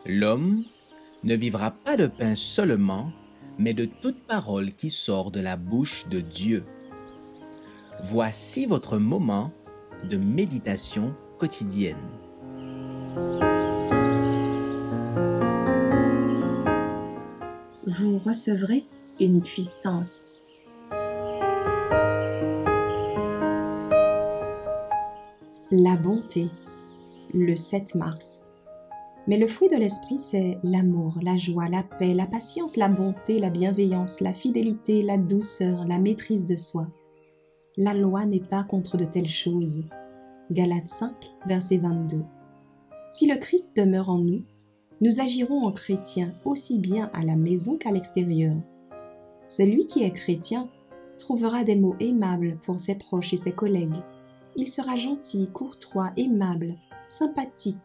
L'homme ne vivra pas de pain seulement, mais de toute parole qui sort de la bouche de Dieu. Voici votre moment de méditation quotidienne. Vous recevrez une puissance. La bonté, le 7 mars. Mais le fruit de l'esprit, c'est l'amour, la joie, la paix, la patience, la bonté, la bienveillance, la fidélité, la douceur, la maîtrise de soi. La loi n'est pas contre de telles choses. Galates 5, verset 22. Si le Christ demeure en nous, nous agirons en chrétiens aussi bien à la maison qu'à l'extérieur. Celui qui est chrétien trouvera des mots aimables pour ses proches et ses collègues. Il sera gentil, courtois, aimable, sympathique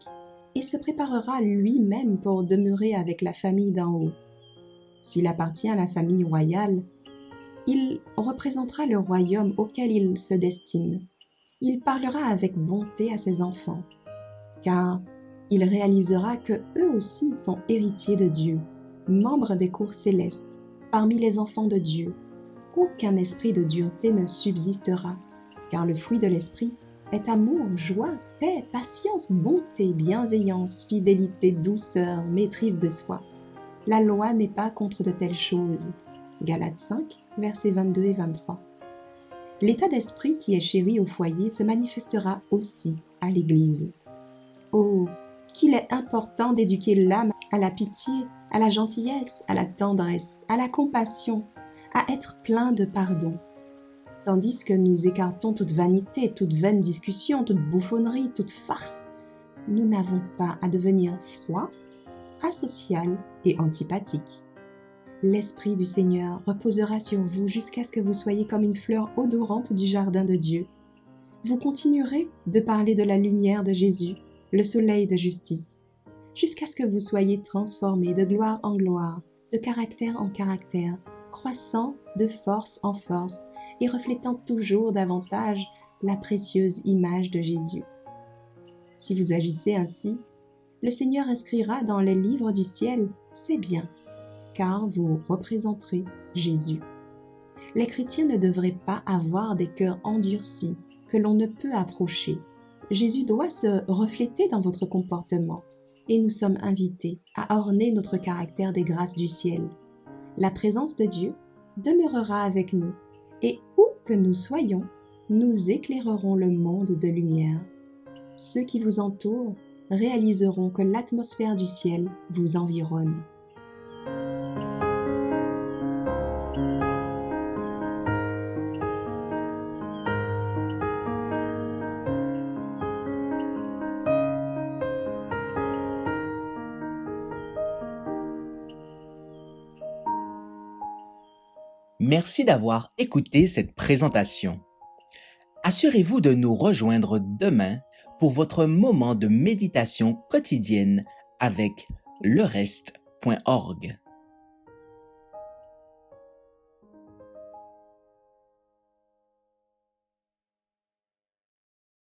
et se préparera lui-même pour demeurer avec la famille d'en haut. S'il appartient à la famille royale, il représentera le royaume auquel il se destine. Il parlera avec bonté à ses enfants, car il réalisera que eux aussi sont héritiers de Dieu, membres des cours célestes, parmi les enfants de Dieu. Aucun esprit de dureté ne subsistera, car le fruit de l'esprit est amour, joie, paix, patience, bonté, bienveillance, fidélité, douceur, maîtrise de soi. La loi n'est pas contre de telles choses. Galates 5, versets 22 et 23. L'état d'esprit qui est chéri au foyer se manifestera aussi à l'Église. Oh, qu'il est important d'éduquer l'âme à la pitié, à la gentillesse, à la tendresse, à la compassion, à être plein de pardon. Tandis que nous écartons toute vanité, toute vaine discussion, toute bouffonnerie, toute farce, nous n'avons pas à devenir froid, asocial et antipathique. L'Esprit du Seigneur reposera sur vous jusqu'à ce que vous soyez comme une fleur odorante du jardin de Dieu. Vous continuerez de parler de la lumière de Jésus, le soleil de justice, jusqu'à ce que vous soyez transformés de gloire en gloire, de caractère en caractère, croissant de force en force et reflétant toujours davantage la précieuse image de Jésus. Si vous agissez ainsi, le Seigneur inscrira dans les livres du ciel « C'est bien », car vous représenterez Jésus. Les chrétiens ne devraient pas avoir des cœurs endurcis que l'on ne peut approcher. Jésus doit se refléter dans votre comportement et nous sommes invités à orner notre caractère des grâces du ciel. La présence de Dieu demeurera avec nous et où que nous soyons, nous éclairerons le monde de lumière. Ceux qui vous entourent réaliseront que l'atmosphère du ciel vous environne. Merci d'avoir écouté cette présentation. Assurez-vous de nous rejoindre demain pour votre moment de méditation quotidienne avec lereste.org.